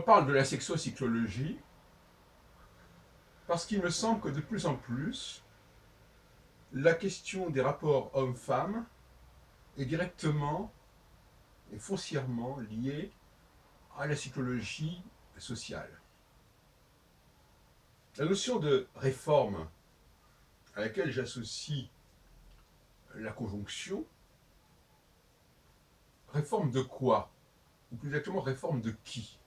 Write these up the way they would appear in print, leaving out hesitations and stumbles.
reparle de la sexocyclologie parce qu'il me semble que de plus en plus, la question des rapports hommes-femmes est directement et foncièrement liée à la psychologie sociale. La notion de réforme à laquelle j'associe la conjonction, réforme de quoi? Ou plus exactement, réforme de qui?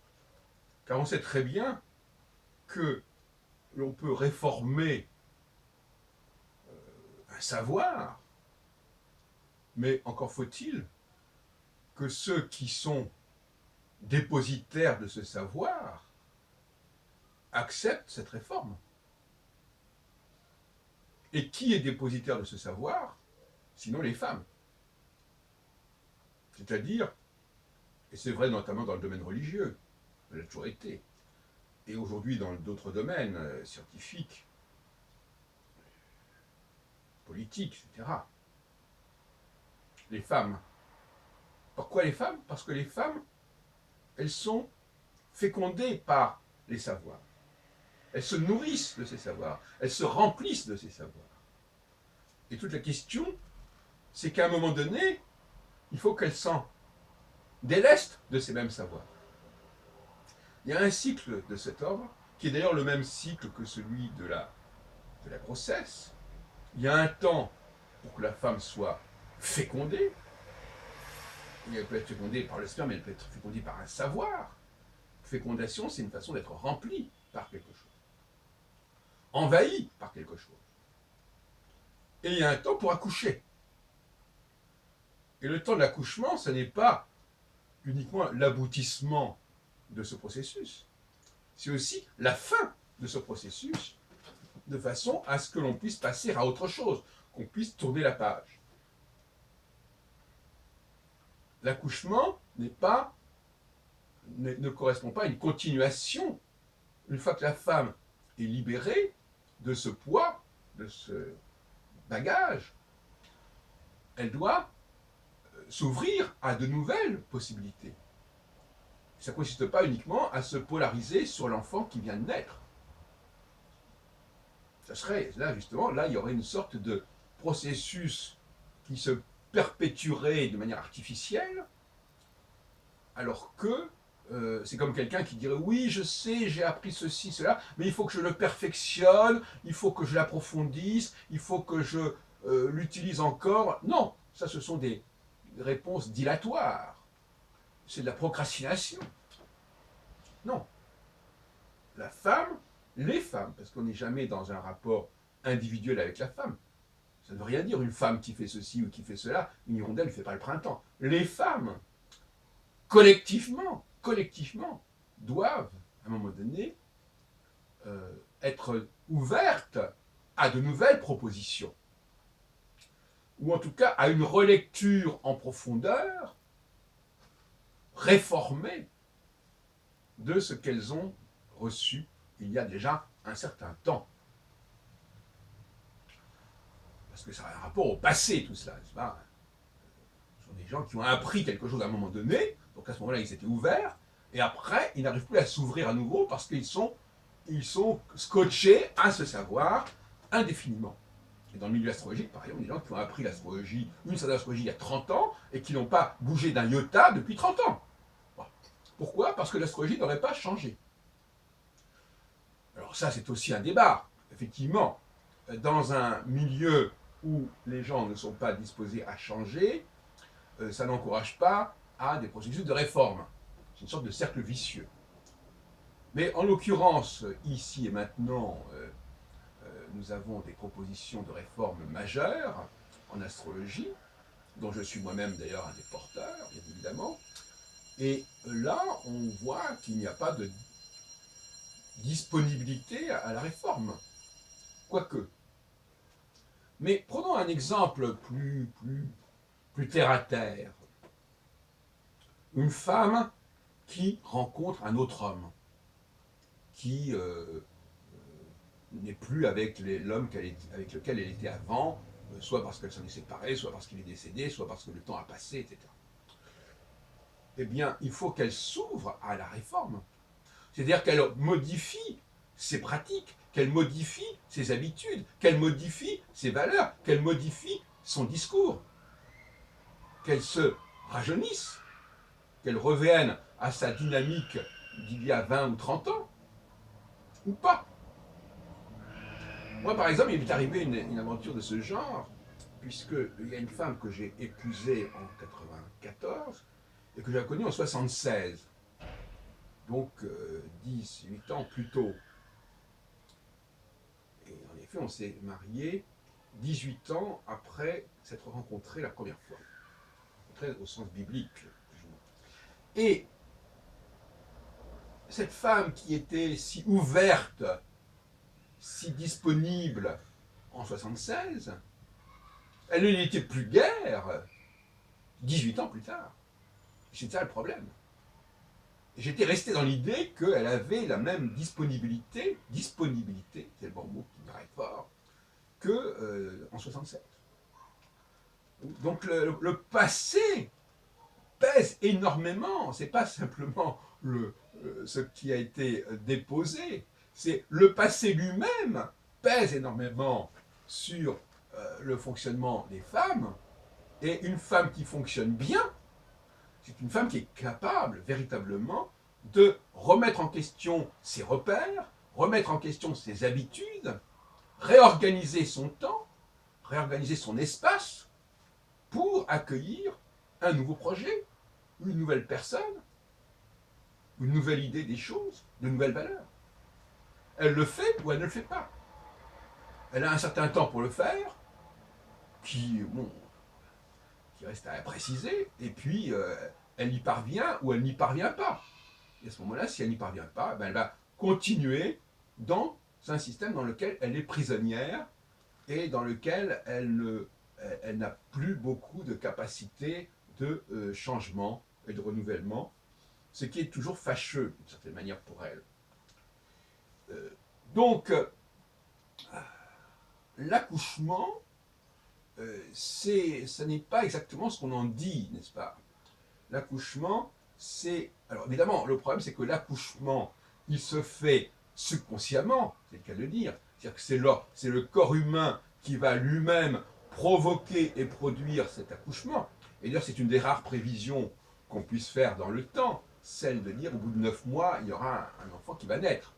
Car on sait très bien que l'on peut réformer un savoir, mais encore faut-il que ceux qui sont dépositaires de ce savoir acceptent cette réforme. Et qui est dépositaire de ce savoir, sinon les femmes? C'est-à-dire, et c'est vrai notamment dans le domaine religieux, ça l'a toujours été, et aujourd'hui dans d'autres domaines scientifiques, politiques, etc. Les femmes. Pourquoi les femmes? Parce que les femmes, elles sont fécondées par les savoirs. Elles se nourrissent de ces savoirs. Elles se remplissent de ces savoirs. Et toute la question, c'est qu'à un moment donné, il faut qu'elles s'en délestent de ces mêmes savoirs. Il y a un cycle de cet ordre, qui est d'ailleurs le même cycle que celui de la grossesse. Il y a un temps pour que la femme soit fécondée. Elle peut être fécondée par le sperme, mais elle peut être fécondée par un savoir. Fécondation, c'est une façon d'être remplie par quelque chose, envahie par quelque chose. Et il y a un temps pour accoucher. Et le temps de l'accouchement, ce n'est pas uniquement l'aboutissement de ce processus, c'est aussi la fin de ce processus, de façon à ce que l'on puisse passer à autre chose, qu'on puisse tourner la page. L'accouchement ne correspond pas à une continuation. Une fois que la femme est libérée de ce poids, de ce bagage, elle doit s'ouvrir à de nouvelles possibilités. Ça ne consiste pas uniquement à se polariser sur l'enfant qui vient de naître. Ça serait, là justement, là il y aurait une sorte de processus qui se perpétuerait de manière artificielle, alors que c'est comme quelqu'un qui dirait oui, je sais, j'ai appris ceci, cela, mais il faut que je le perfectionne, il faut que je l'approfondisse, il faut que je l'utilise encore. Non, ça ce sont des réponses dilatoires. C'est de la procrastination. Non. La femme, les femmes, parce qu'on n'est jamais dans un rapport individuel avec la femme. Ça ne veut rien dire une femme qui fait ceci ou qui fait cela, une hirondelle ne fait pas le printemps. Les femmes, collectivement, doivent, à un moment donné, être ouvertes à de nouvelles propositions, ou en tout cas à une relecture en profondeur, réformée, de ce qu'elles ont reçu il y a déjà un certain temps. Parce que ça a un rapport au passé, tout cela, n'est-ce pas? Ce sont des gens qui ont appris quelque chose à un moment donné, donc à ce moment-là, ils étaient ouverts, et après, ils n'arrivent plus à s'ouvrir à nouveau parce qu'ils sont scotchés à ce savoir indéfiniment. Et dans le milieu astrologique, par exemple, des gens qui ont appris l'astrologie, une certaine astrologie il y a 30 ans, et qui n'ont pas bougé d'un iota depuis 30 ans. Pourquoi? Parce que l'astrologie n'aurait pas changé. Alors ça, c'est aussi un débat. Effectivement, dans un milieu où les gens ne sont pas disposés à changer, ça n'encourage pas à des processus de réforme. C'est une sorte de cercle vicieux. Mais en l'occurrence, ici et maintenant, nous avons des propositions de réforme majeures en astrologie, dont je suis moi-même d'ailleurs un des porteurs, bien évidemment. Et là, on voit qu'il n'y a pas de disponibilité à la réforme. Quoique. Mais prenons un exemple plus terre à terre. Une femme qui rencontre un autre homme, qui n'est plus avec l'homme avec lequel elle était avant, soit parce qu'elle s'en est séparée, soit parce qu'il est décédé, soit parce que le temps a passé, etc. Eh bien, il faut qu'elle s'ouvre à la réforme. C'est-à-dire qu'elle modifie ses pratiques, qu'elle modifie ses habitudes, qu'elle modifie ses valeurs, qu'elle modifie son discours, qu'elle se rajeunisse, qu'elle revienne à sa dynamique d'il y a 20 ou 30 ans, ou pas. Moi, par exemple, il m'est arrivé une aventure de ce genre, puisqu'il y a une femme que j'ai épousée en 94 et que j'ai connue en 76, donc 18 ans plus tôt. Et en effet, on s'est mariés 18 ans après s'être rencontrés la première fois, au sens biblique, plus ou moins. Et cette femme qui était si ouverte, si disponible en 76, elle ne l'était plus guère 18 ans plus tard. C'est ça le problème. J'étais resté dans l'idée qu'elle avait la même disponibilité, c'est le bon mot qui me paraît fort, qu'en 67. Donc le passé pèse énormément, c'est pas simplement ce qui a été déposé, c'est le passé lui-même pèse énormément sur le fonctionnement des femmes, et une femme qui fonctionne bien, c'est une femme qui est capable véritablement de remettre en question ses repères, remettre en question ses habitudes, réorganiser son temps, réorganiser son espace pour accueillir un nouveau projet, une nouvelle personne, une nouvelle idée des choses, de nouvelles valeurs. Elle le fait ou elle ne le fait pas. Elle a un certain temps pour le faire, qui reste à préciser, et puis elle y parvient ou elle n'y parvient pas. Et à ce moment-là, si elle n'y parvient pas, ben elle va continuer dans un système dans lequel elle est prisonnière et dans lequel elle n'a plus beaucoup de capacité de changement et de renouvellement, ce qui est toujours fâcheux d'une certaine manière pour elle. Donc, l'accouchement, ça n'est pas exactement ce qu'on en dit, n'est-ce pas? L'accouchement, c'est... Alors évidemment, le problème, c'est que l'accouchement, il se fait subconsciemment, c'est le cas de le dire. C'est-à-dire que c'est le corps humain qui va lui-même provoquer et produire cet accouchement. Et d'ailleurs, c'est une des rares prévisions qu'on puisse faire dans le temps, celle de dire au bout de 9 mois, il y aura un enfant qui va naître.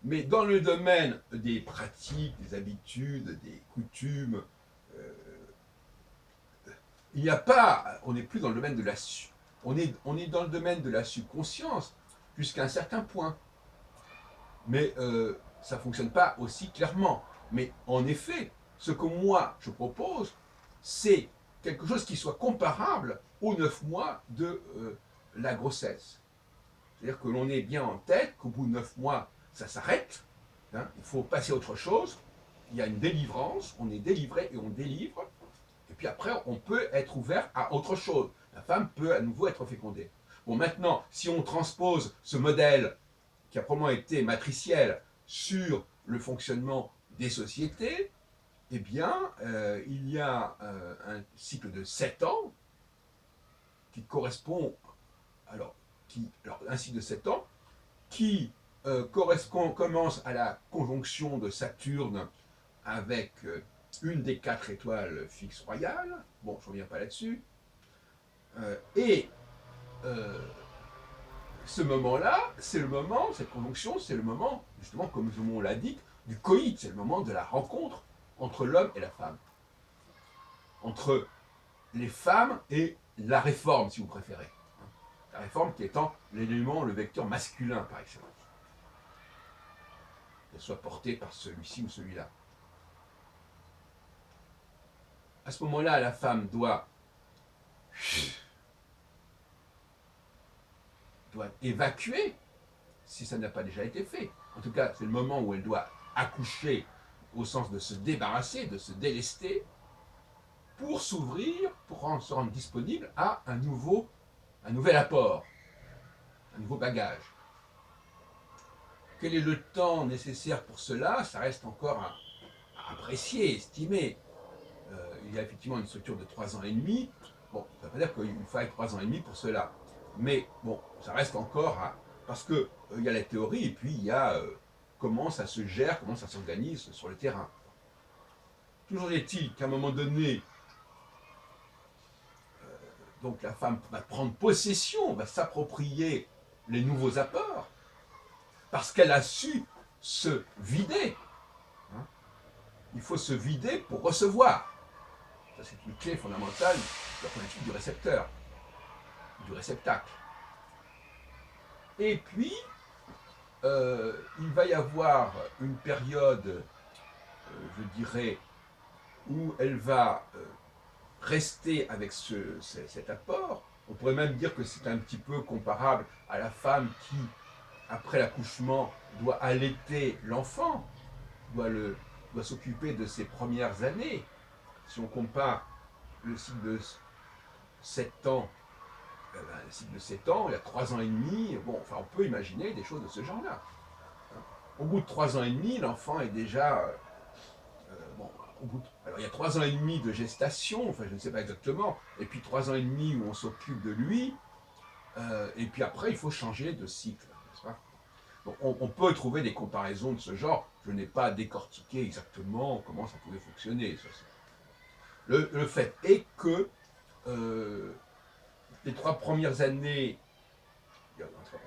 Mais dans le domaine des pratiques, des habitudes, des coutumes, il n'y a pas, on n'est plus dans le domaine de la on est dans le domaine de la subconscience jusqu'à un certain point. Mais ça ne fonctionne pas aussi clairement. Mais en effet, ce que moi je propose, c'est quelque chose qui soit comparable aux 9 mois de la grossesse. C'est-à-dire que l'on ait bien en tête qu'au bout de 9 mois, ça s'arrête, hein, il faut passer à autre chose, il y a une délivrance, on est délivré et on délivre, et puis après, on peut être ouvert à autre chose. La femme peut à nouveau être fécondée. Bon, maintenant, si on transpose ce modèle qui a probablement été matriciel sur le fonctionnement des sociétés, eh bien, il y a un cycle de 7 ans qui correspond, alors un cycle de 7 ans qui commence à la conjonction de Saturne avec une des 4 étoiles fixes royales. Bon, je ne reviens pas là-dessus. Et ce moment-là, c'est le moment, cette conjonction, c'est le moment, justement, comme on l'a dit, du coït. C'est le moment de la rencontre entre l'homme et la femme. Entre les femmes et la réforme, si vous préférez. La réforme qui étant l'élément, le vecteur masculin par excellence. Qu'elle soit portée par celui-ci ou celui-là. À ce moment-là, la femme doit évacuer, si ça n'a pas déjà été fait. En tout cas, c'est le moment où elle doit accoucher au sens de se débarrasser, de se délester, pour s'ouvrir, pour se rendre disponible à un nouvel apport, un nouveau bagage. Quel est le temps nécessaire pour cela? Ça reste encore à apprécier, estimer. Il y a effectivement une structure de 3 ans et demi. Bon, ça veut pas dire qu'il faut 3 ans et demi pour cela. Mais bon, ça reste encore Parce que il y a la théorie et puis il y a comment ça se gère, comment ça s'organise sur le terrain. Toujours est-il qu'à un moment donné, donc la femme va prendre possession, va s'approprier les nouveaux apports, parce qu'elle a su se vider. Hein. Il faut se vider pour recevoir. Ça, c'est une clé fondamentale de la politique du récepteur, du réceptacle. Et puis, il va y avoir une période, je dirais, où elle va rester avec cet apport. On pourrait même dire que c'est un petit peu comparable à la femme qui, après l'accouchement, doit allaiter l'enfant, doit s'occuper de ses premières années. Si on compare le cycle de 7 ans, le cycle de 7 ans, il y a 3 ans et demi, bon, enfin on peut imaginer des choses de ce genre-là. Au bout de 3 ans et demi, l'enfant est déjà bon, alors il y a 3 ans et demi de gestation, enfin je ne sais pas exactement, et puis 3 ans et demi où on s'occupe de lui, et puis après il faut changer de cycle, n'est-ce pas? Donc on peut trouver des comparaisons de ce genre, je n'ai pas décortiqué exactement comment ça pouvait fonctionner. Le fait est que les 3 premières années,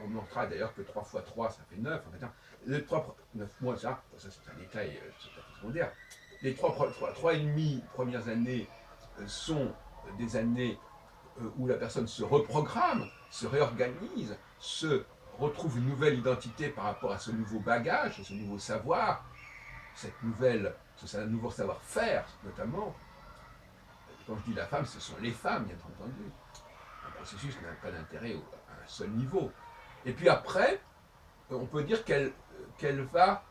on notera d'ailleurs que 3 fois 3 ça fait 9, en fait, les 9 mois, ça c'est un détail secondaire. Les 3 et demi premières années sont des années où la personne se reprogramme, se réorganise, se retrouve une nouvelle identité par rapport à ce nouveau bagage, ce nouveau savoir, ce nouveau savoir-faire notamment. Quand je dis la femme, ce sont les femmes, bien entendu. Un processus n'a pas d'intérêt à un seul niveau. Et puis après, on peut dire qu'elle va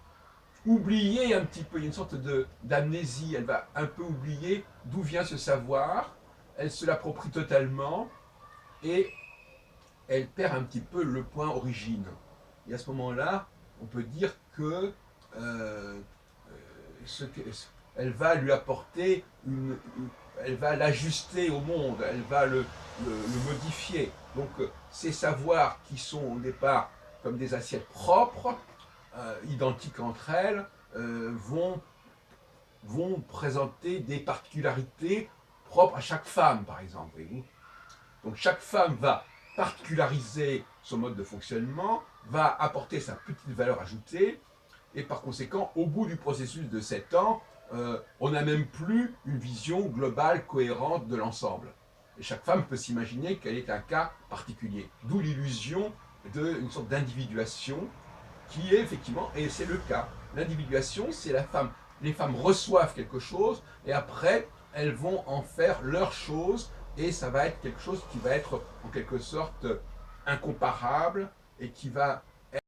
oublier un petit peu, il y a une sorte d'amnésie, elle va un peu oublier d'où vient ce savoir, elle se l'approprie totalement et elle perd un petit peu le point origine. Et à ce moment-là, on peut dire que elle va lui apporter elle va l'ajuster au monde, elle va le modifier. Donc ces savoirs qui sont au départ comme des assiettes propres, identiques entre elles, vont présenter des particularités propres à chaque femme, par exemple. Voyez-vous. Donc chaque femme va particulariser son mode de fonctionnement, va apporter sa petite valeur ajoutée, et par conséquent, au bout du processus de 7 ans, on n'a même plus une vision globale, cohérente de l'ensemble. Et chaque femme peut s'imaginer qu'elle est un cas particulier. D'où l'illusion d'une sorte d'individuation qui est effectivement, et c'est le cas, l'individuation, c'est la femme. Les femmes reçoivent quelque chose et après, elles vont en faire leur chose et ça va être quelque chose qui va être en quelque sorte incomparable et qui va